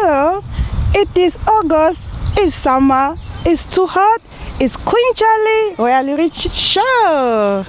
Hello, it is August, it's summer, it's too hot, it's Queen Charlie Royal Rich Show.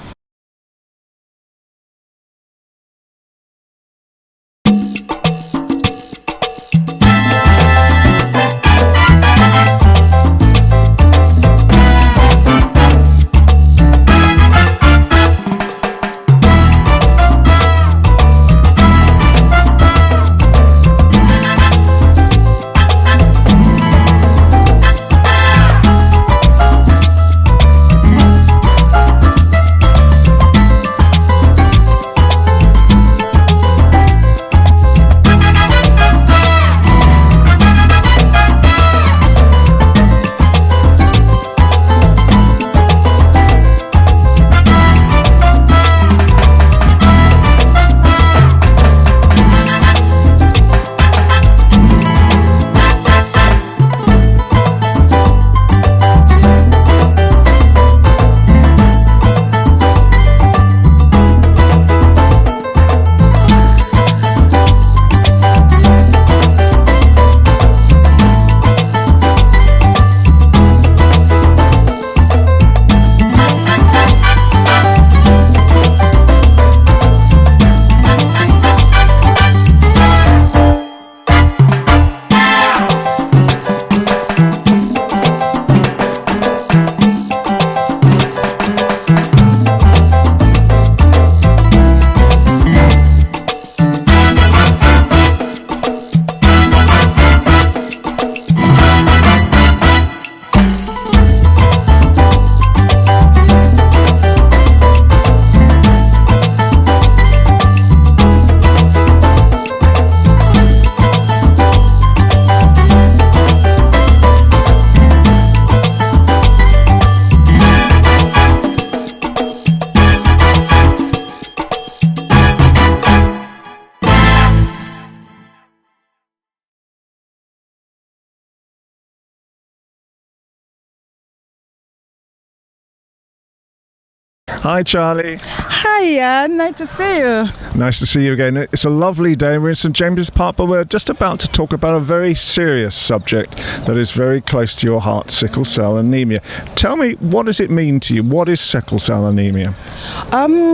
Hi Charlie. Hiya, nice to see you. Nice to see you again. It's a lovely day. We're in St James's Park, but we're just about to talk about a very serious subject that is very close to your heart, sickle cell anemia. Tell me, what does it mean to you? What is sickle cell anemia?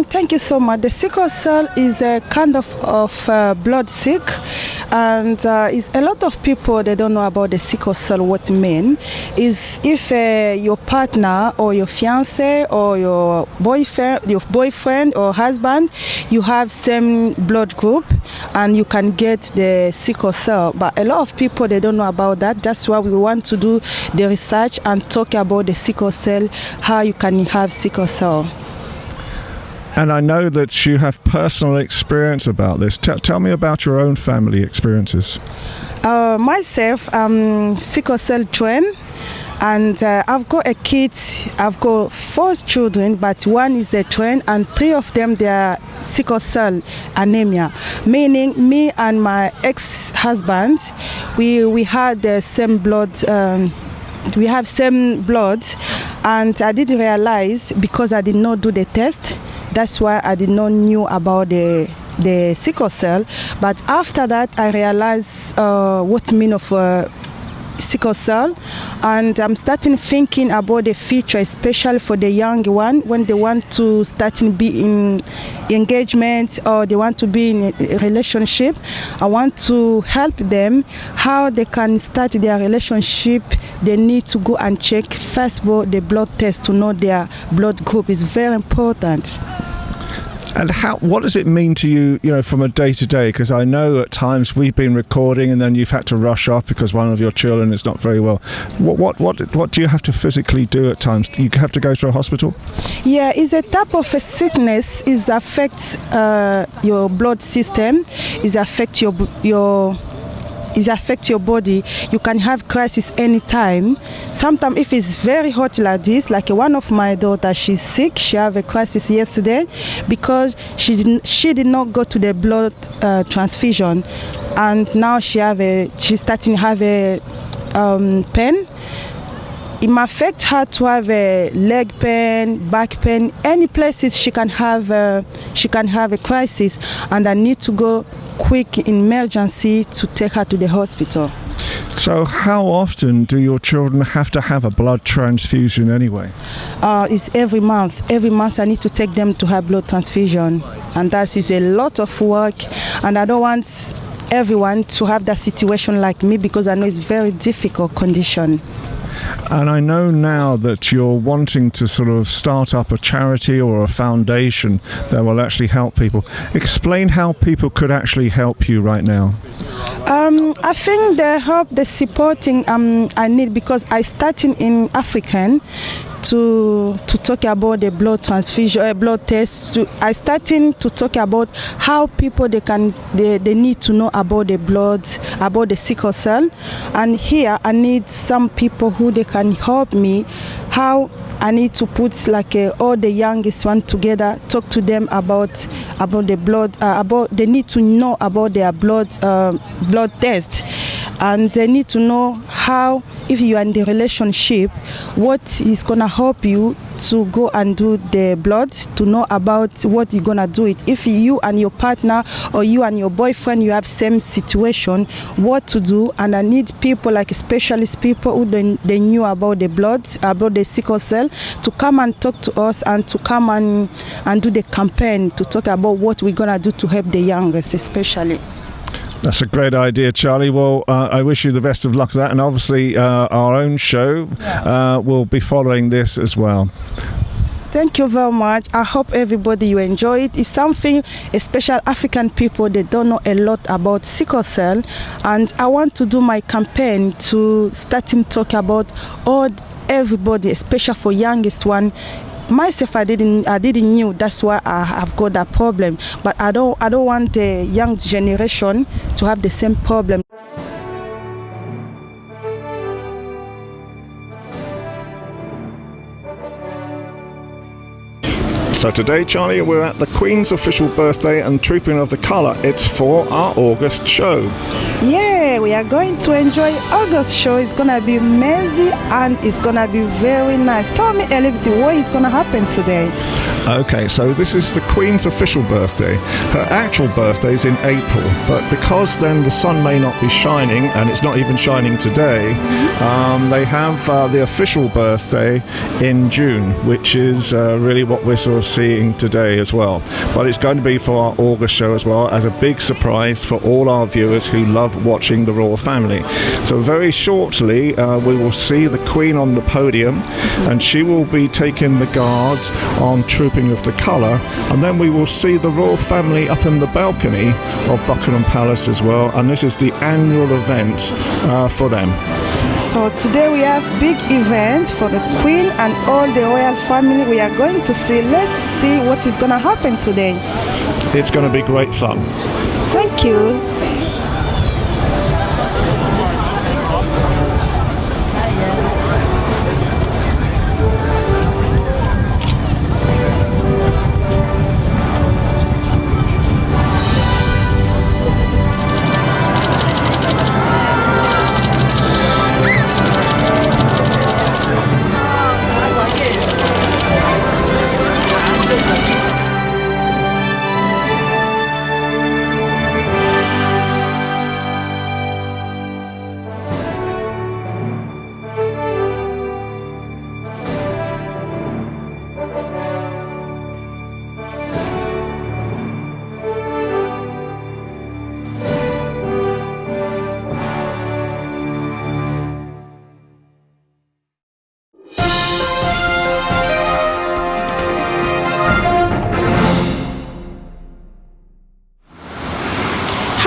Thank you so much. The sickle cell is a kind of blood sick, and is a lot of people, they don't know about the sickle cell. What it means is if your partner or your fiance or your boyfriend or husband, you have same blood group and you can get the sickle cell. But a lot of people, they don't know about that. That's why we want to do the research and talk about the sickle cell, how you can have sickle cell. And I know that you have personal experience about this. Tell me about your own family experiences. Myself, I'm sickle cell trained. And I've got a kid, I've got 4 children, but one is a twin and 3 of them, they are sickle cell anemia. Meaning me and my ex-husband, we had the same blood, we have same blood, and I didn't realize because I did not do the test. That's why I did not knew about the sickle cell. But after that, I realized what mean of sickle cell, and I'm starting thinking about the future, especially for the young one when they want to start in be in engagement or they want to be in a relationship. I want to help them how they can start their relationship. They need to go and check first of all the blood test to know their blood group is very important. And what does it mean to you, from a day to day? Because I know at times we've been recording and then you've had to rush off because one of your children is not very well. What do you have to physically do at times? Do you have to go to a hospital? Yeah, it's a type of a sickness. It affects your blood system. It affects it affects your body. You can have crisis anytime. Sometimes if it's very hot like this, like one of my daughters, she's sick. She have a crisis yesterday because she did not go to the blood transfusion, and now she's starting to have a pain. It might affect her to have a leg pain, back pain, any places she can have a crisis, and I need to go quick in emergency to take her to the hospital. So how often do your children have to have a blood transfusion anyway? It's every month. Every month I need to take them to have blood transfusion, and that is a lot of work, and I don't want everyone to have that situation like me, because I know it's very difficult condition. And I know now that you're wanting to sort of start up a charity or a foundation that will actually help people. Explain how people could actually help you right now. I think the help, the supporting I need, because I starting in African to talk about the blood transfusion, blood tests. I starting to talk about how people they need to know about the blood, about the sickle cell, and here I need some people who they can help me. How I need to put like all the youngest one together, talk to them about the blood, about they need to know about their blood test, and they need to know how, if you are in the relationship, what is gonna help you to go and do the blood, to know about what you're gonna do it. If you and your partner or you and your boyfriend, you have same situation, what to do. And I need people like specialist people who they knew about the blood, about the sickle cell, to come and talk to us, and to come and do the campaign to talk about what we're gonna do to help the youngest especially. That's a great idea, Charlie. Well, I wish you the best of luck with that, and obviously our own show will be following this as well. Thank you very much. I hope everybody you enjoy it. It's something, especially African people, they don't know a lot about sickle cell, and I want to do my campaign to start him talk about everybody, especially for youngest one. Myself, I didn't knew. That's why I have got that problem. But I don't want the young generation to have the same problem. So today, Charlie, we're at the Queen's official birthday and Trooping of the Colour. It's for our August show. Yeah, we are going to enjoy August show. It's gonna be messy and it's gonna be very nice. Tell me a little bit what is gonna happen today. Okay, so this is the Queen's official birthday. Her actual birthday is in April, but because then the sun may not be shining, and it's not even shining today, they have the official birthday in June, which is really what we're sort of seeing today as well. But it's going to be for our August show as well, as a big surprise for all our viewers who love watching the royal family. So very shortly we will see the Queen on the podium, and she will be taking the guards on Trooping of the Colour, and then we will see the royal family up in the balcony of Buckingham Palace as well, and this is the annual event for them. So today we have big event for the Queen and all the royal family. We are going to see, let's see what is going to happen today. It's going to be great fun. Thank you.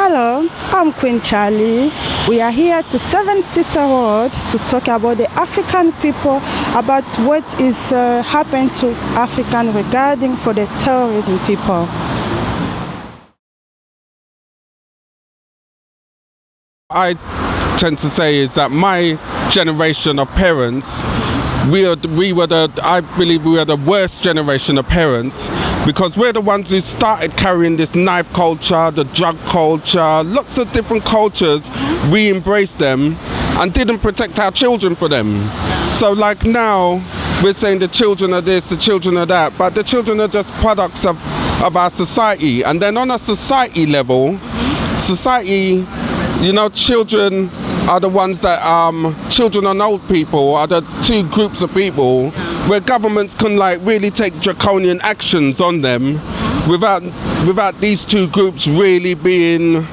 Hello, I'm Queen Charlie. We are here to Seven Sister Road to talk about the African people, about what is happening to African regarding for the terrorism people. I tend to say is that my generation of parents, I believe we are the worst generation of parents, because we're the ones who started carrying this knife culture, the drug culture, lots of different cultures. We embraced them and didn't protect our children for them. So like now, we're saying the children are this, the children are that, but the children are just products of our society. And then on a society level, children are the ones that children and old people are the two groups of people where governments can like really take draconian actions on them without these two groups really being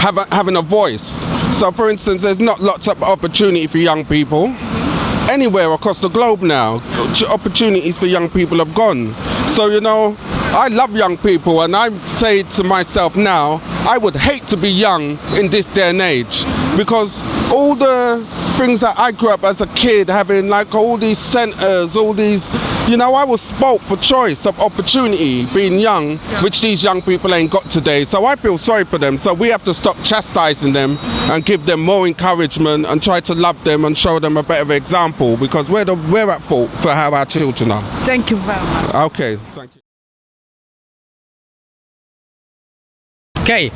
having a voice. So for instance, there's not lots of opportunity for young people. Anywhere across the globe now, opportunities for young people have gone. So, you know, I love young people, and I say to myself now, I would hate to be young in this day and age, because all the things that I grew up as a kid having, like all these centres, all these, you know, I was spoilt for choice of opportunity being young, which these young people ain't got today. So I feel sorry for them. So we have to stop chastising them and give them more encouragement and try to love them and show them a better example, because we're at fault for how our children are. Thank you very much. Okay, thank you. Okay,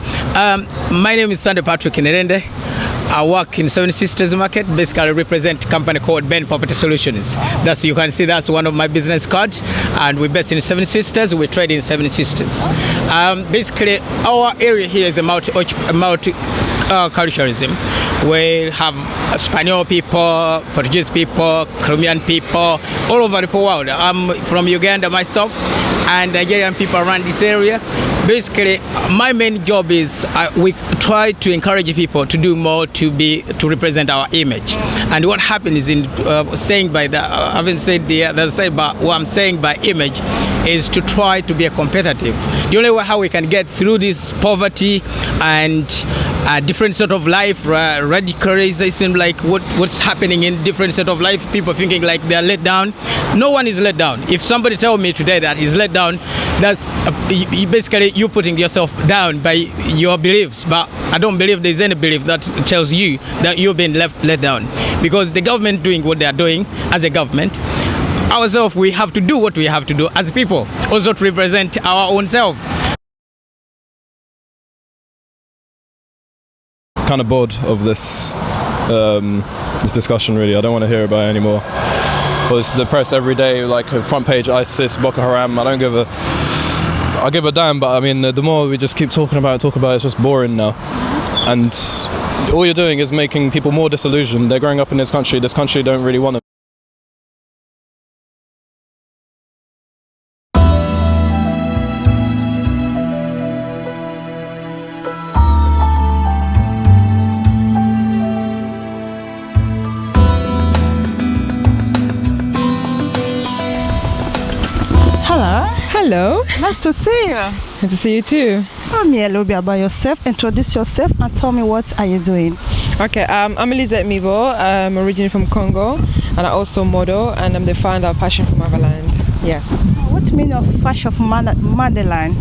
my name is Sunday Patrick Nerende. I work in Seven Sisters Market, basically represent a company called Ben Property Solutions. That's, you can see that's one of my business cards, and we're based in Seven Sisters. We trade in Seven Sisters. Basically, our area here is a multiculturalism. We have Spanish people, Portuguese people, Colombian people, all over the world. I'm from Uganda myself, and Nigerian people around this area. Basically, my main job is we try to encourage people to do more to represent our image. And what happens in saying by that, I haven't said the other side, but what I'm saying by image is to try to be a competitive. The only way how we can get through this poverty and different sort of life, radicalization, like what's happening in different sort of life, people thinking like they're let down. No one is let down. If somebody tell me today that he's let down, that's basically you putting yourself down by your beliefs. But I don't believe there's any belief that tells you that you've been let down, because the government doing what they are doing as a government. Ourselves, we have to do what we have to do as people, also to represent our own self. Kind of bored of this discussion, really. I don't want to hear about it anymore. Well, it's the press every day, like front page ISIS, Boko Haram. I give a damn, but I mean, the more we just keep talking about it, it's just boring now. And all you're doing is making people more disillusioned. They're growing up in this country don't really want them. Hello. Nice to see you. Good to see you too. Tell me a little bit about yourself. Introduce yourself and tell me what are you doing. Okay, I'm Elisette Mibo. I'm originally from Congo, and I also model, and I'm the founder of Passion for Motherland. Yes. What mean of Passion for Motherland?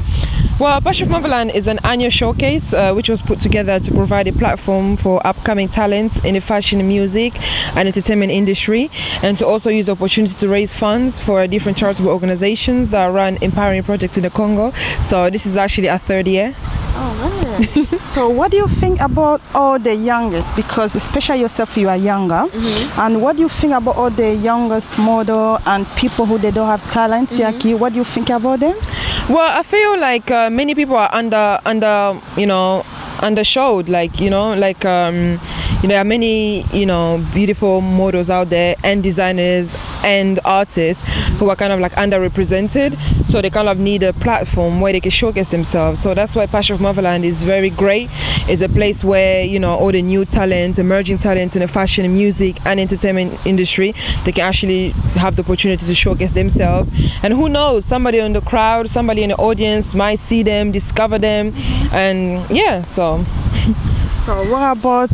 Well, Passion for Motherland is an annual showcase which was put together to provide a platform for upcoming talents in the fashion, music and entertainment industry, and to also use the opportunity to raise funds for different charitable organizations that run empowering projects in the Congo. So this is actually our third year. Oh, really? So what do you think about all the youngest, because especially yourself, you are younger, and what do you think about all the youngest model and people who they don't have talent like you? What do you think about them? Well, I feel like many people are undershowed, there are many beautiful models out there and designers and artists who are kind of like underrepresented, so they kind of need a platform where they can showcase themselves. So that's why Passion for Motherland is very great. It's a place where all the new talents, emerging talents in the fashion, music and entertainment industry, they can actually have the opportunity to showcase themselves, and who knows, somebody in the crowd, somebody in the audience might see them, discover them, and so So what about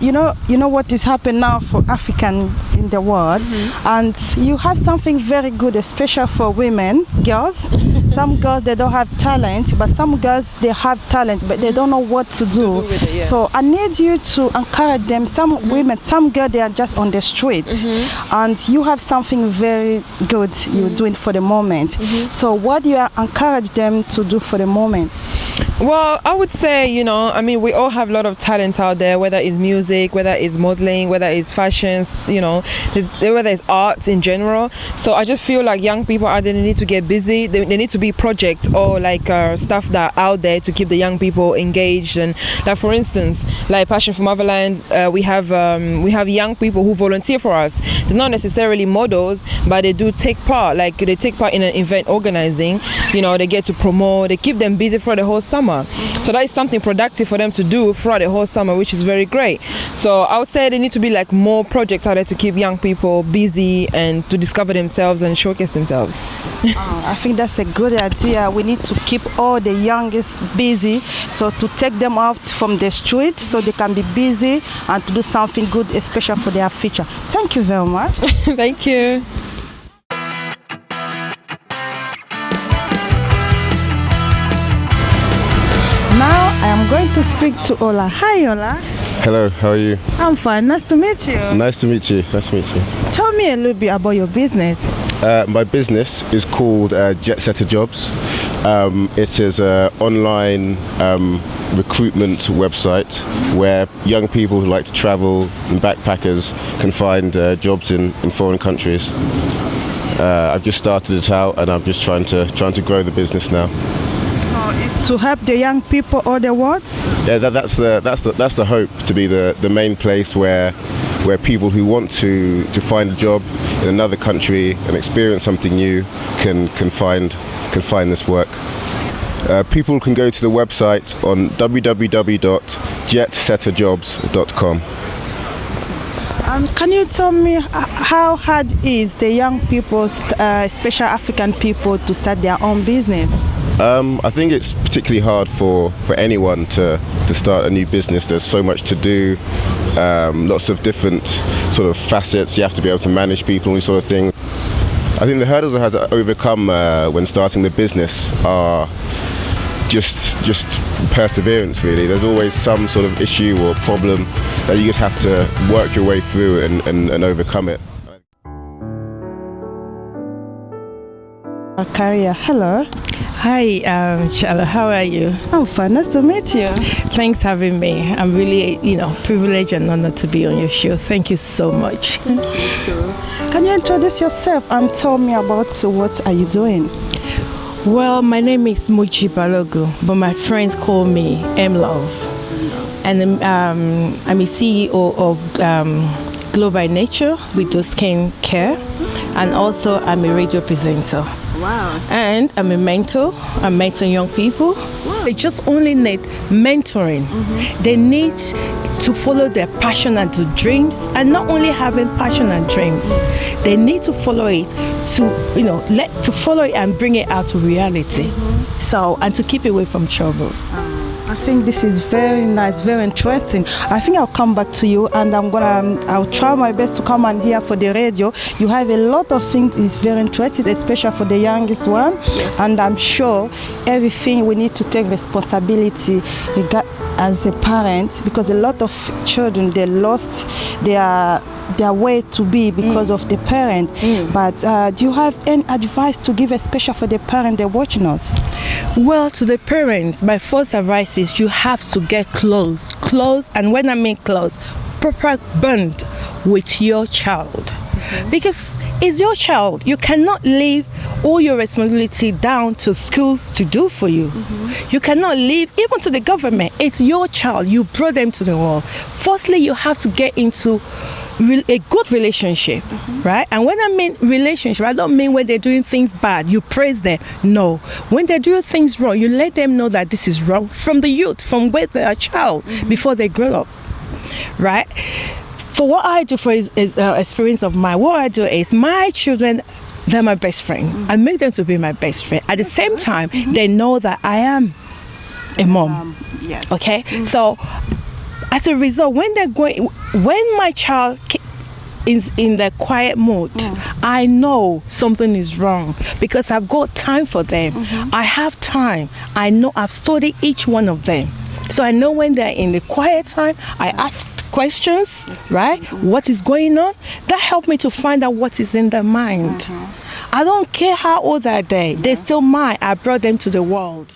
you know what is happening now for African in the world, and you have something very good, especially for women, girls. Some girls, they don't have talent, but some girls, they have talent, but they don't know what to do. with it, yeah. So I need you to encourage them. Some women, some girls, they are just on the street, and you have something very good you're doing for the moment. So what do you encourage them to do for the moment? Well, I would say, we all have a lot of talent out there, whether it's music, whether it's modeling, whether it's fashions, whether it's arts in general. So I just feel like young people they need to get busy. They need to be projects or like stuff that are out there to keep the young people engaged. And like for instance, like Passion for Motherland, we have young people who volunteer for us. They're not necessarily models, but they do take part. Like they take part in an event organizing. You know, they get to promote. They keep them busy for the whole summer. So that is something productive for them to do throughout the whole summer, which is very great. So I would say there need to be like more projects out there to keep young people busy and to discover themselves and showcase themselves. I think that's a good idea. We need to keep all the youngest busy, so to take them out from the street so they can be busy and to do something good, especially for their future. Thank you very much. Thank you. Now I am going to speak to Ola. Hi Ola. Hello, how are you? I'm fine. Nice to meet you. Nice to meet you. Nice to meet you. Tell me a little bit about your business. My business is called Jet Setter Jobs. It is an online recruitment website where young people who like to travel and backpackers can find jobs in foreign countries. I've just started it out and I'm just trying to grow the business now. So it's to help the young people all the world? Yeah, that's the hope, to be the main place where people who want to find a job in another country and experience something new can find this work. People can go to the website on www.jetsetterjobs.com. Can you tell me how hard is the young people, especially African people, to start their own business? I think it's particularly hard for anyone to start a new business. There's so much to do, lots of different sort of facets. You have to be able to manage people and these sort of things. I think the hurdles I had to overcome when starting the business are just perseverance, really. There's always some sort of issue or problem that you just have to work your way through and overcome it. Karia, hello. Hi, Charlotte. How are you? I'm fine. Nice to meet you. Thanks for having me. I'm really, privileged and honored to be on your show. Thank you so much. Thank you too. Can you introduce yourself and tell me about what are you doing? Well, my name is Muji Balogu, but my friends call me M-Love. And I'm a CEO of Glow by Nature with Skin Care, and also I'm a radio presenter. Wow. And I'm a mentor. I mentor young people. Wow. They just only need mentoring. Mm-hmm. They need to follow their passion and their dreams, and not only having passion and dreams, they need to follow it to follow it and bring it out to reality. Mm-hmm. So, and to keep away from trouble. I think this is very nice, very interesting. I think I'll come back to you, and I'll try my best to come and hear for the radio. You have a lot of things is very interesting, especially for the youngest one. Yes. And I'm sure everything we need to take responsibility as a parent, because a lot of children, they lost their way to be because of the parent. But do you have any advice to give, especially for the parent they're watching us? Well, to the parents, my first advice is you have to get close, and when I mean close, proper bond with your child. Because it's your child. You cannot leave all your responsibility down to schools to do for you. You cannot leave even to the government. It's your child. You brought them to the world. Firstly, you have to get into a good relationship, right? And when I mean relationship, I don't mean when they're doing things bad, you praise them. No. When they're doing things wrong, you let them know that this is wrong from the youth, from where they're a child, before they grow up, right? For what I do for is experience of mine, what I do is my children, they're my best friend. I make them to be my best friend. At the same time, they know that I am a mom. Yes. Okay? So as a result, when my child is in the quiet mode, I know something is wrong because I've got time for them. I have time. I know I've studied each one of them. So I know when they're in the quiet time, I ask questions, right? What is going on? That helped me to find out what is in their mind. I don't care how old are they. They're still mine. I brought them to the world.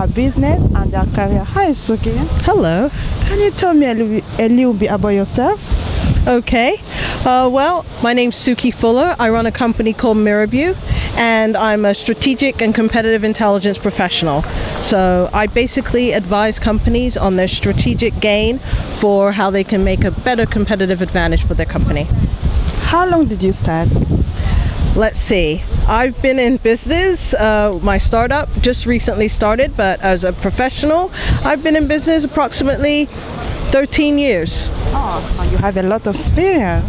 her business and their career. Hi, Suki. Hello. Can you tell me a little bit about yourself? Okay. Well, my name's Suki Fuller. I run a company called Mirabue, and I'm a strategic and competitive intelligence professional. So I basically advise companies on their strategic gain for how they can make a better competitive advantage for their company. How long did you start? Let's see. I've been in business. My startup just recently started, but as a professional, I've been in business approximately 13 years. Oh, so you have a lot of experience.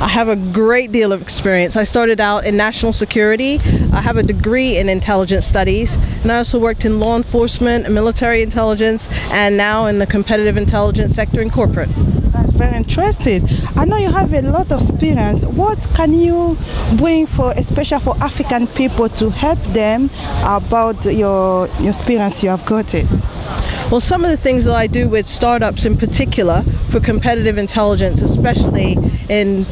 I have a great deal of experience. I started out in national security. I have a degree in intelligence studies, and I also worked in law enforcement, military intelligence, and now in the competitive intelligence sector in corporate. That's very interesting. I know you have a lot of experience. What can you bring for, especially for African people, to help them about your experience you have got it? Well, some of the things that I do with startups in particular for competitive intelligence, especially in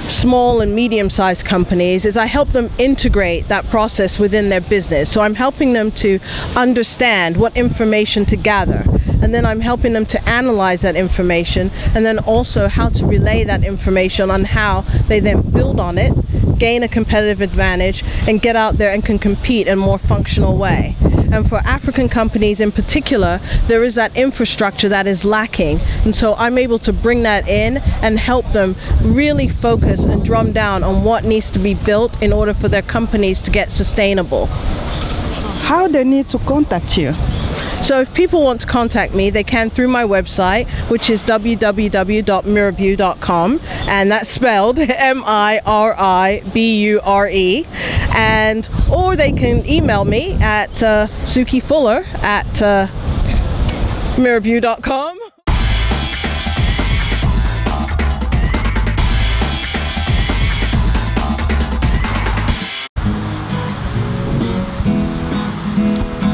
small and medium-sized companies, is I help them integrate that process within their business. So I'm helping them to understand what information to gather, and then I'm helping them to analyze that information, and then also how to relay that information on how they then build on it, gain a competitive advantage, and get out there and can compete in a more functional way. And for African companies in particular, there is that infrastructure that is lacking. And so I'm able to bring that in and help them really focus and drum down on what needs to be built in order for their companies to get sustainable. How they need to contact you? So if people want to contact me, they can through my website, which is www.mirabue.com, and that's spelled MIRIBURE, and or they can email me at sukifuller@mirabue.com.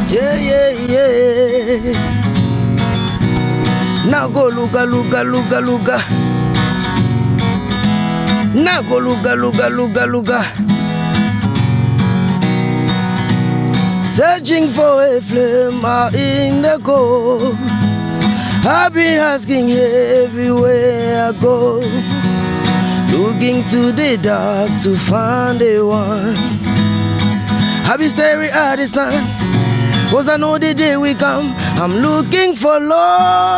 Yeah, yeah, yeah. Now go luga. Now go luga. Searching for a flame out in the cold. I've been asking everywhere I go, looking to the dark to find the one. I've been staring at the sun, 'cause I know the day will come. I'm looking for love.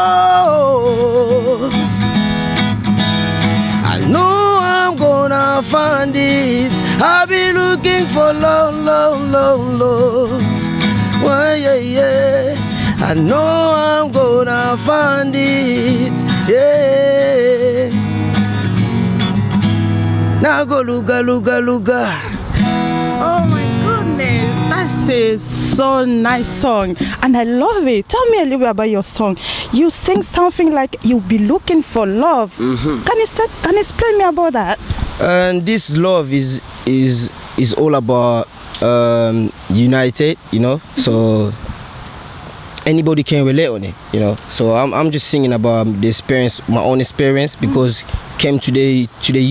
I know I'm gonna find it. I'll be looking for love. Well, yeah. I know I'm gonna find it. Yeah. Now go luga. Oh my goodness, that is so nice song, and I love it. Tell me a little bit about your song. You sing something like you'll be looking for love. Mm-hmm. Can you explain me about that? And this love is all about united, you know. So anybody can relate on it, you know. So I'm just singing about the experience, my own experience, because came to the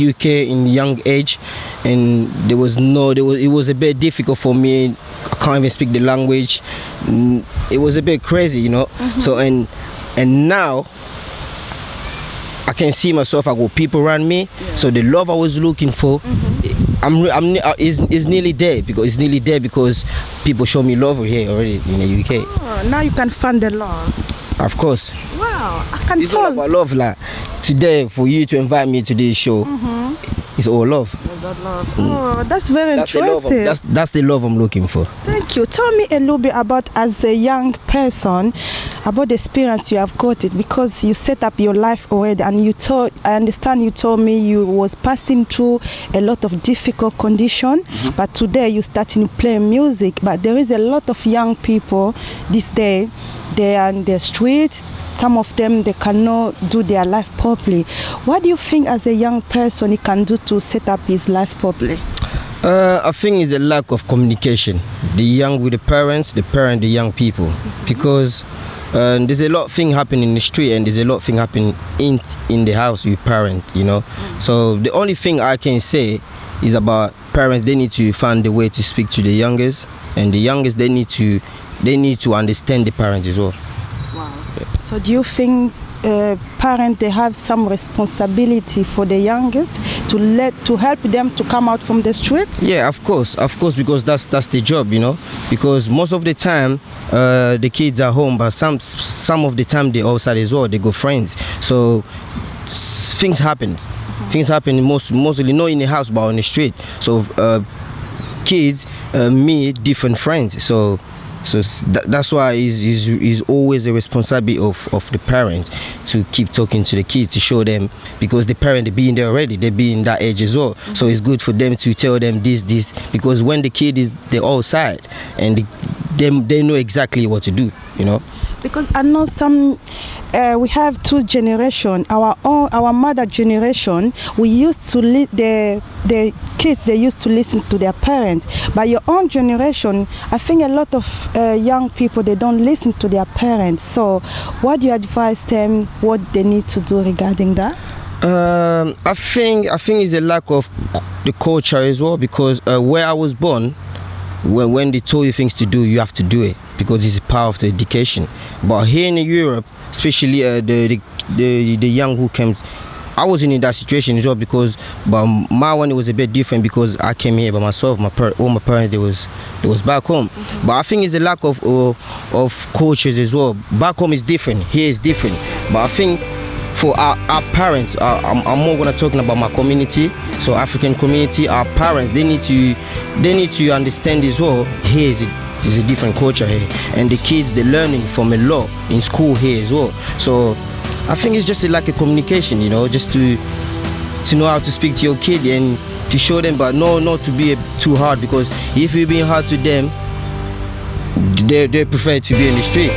UK in young age, and it was a bit difficult for me. I can't even speak the language. It was a bit crazy, you know. Mm-hmm. So and now I can see myself. I got people around me. Yeah. So the love I was looking for, is nearly there, because people show me love here already in the UK. Oh, now you can find the love. Of course. Wow, I can it's all about love. Like today, for you to invite me to this show, it's all love. Oh, that's very interesting. That's the love I'm looking for. Thank you. Tell me a little bit about, as a young person, about the experience you have got it, because you set up your life already, and I understand you told me you was passing through a lot of difficult condition, but today you starting to play music. But there is a lot of young people this day, they are in the street. Some of them, they cannot do their life properly. What do you think as a young person he can do to set up his life properly? I think it's a lack of communication. The young with the parents, the young people. Because there's a lot of things happening in the street, and there's a lot of things happening in the house with parents, you know. So the only thing I can say is about parents. They need to find a way to speak to the youngest, and the youngest, they need to they need to understand the parents as well. So do you think parents, they have some responsibility for the youngest to help them to come out from the street? Yeah, of course, because that's the job, you know. Because most of the time, the kids are home, but some of the time they outside as well. They go friends, so things happen. Things happen mostly not in the house, but on the street. So kids meet different friends. So that's why it's always a responsibility of the parent to keep talking to the kids, to show them, because the parent, they be in there already, they be in that age as well. So it's good for them to tell them this, because when the kid is they're outside and they know exactly what to do, you know. Because I know some, we have two generations. Our mother generation, we used to the kids, they used to listen to their parents. But your own generation, I think a lot of young people, they don't listen to their parents. So what do you advise them, what they need to do regarding that? I think it's a lack of the culture as well, because where I was born, when they told you things to do, you have to do it, because it's a part of the education. But here in Europe, especially the young who came, I wasn't in that situation as well, but my one, it was a bit different, because I came here by myself. All my parents, they was back home. But I think it's a lack of cultures as well. Back home is different, here is different. But I think for our parents, I'm more gonna talking about my community, so African community. Our parents, they need to understand as well. Here is a different culture here, and the kids, they're learning from a lot in school here as well. So I think it's just like a communication, you know, just to know how to speak to your kid and to show them, but not to be too hard, because if you're being hard to them, they prefer to be in the street.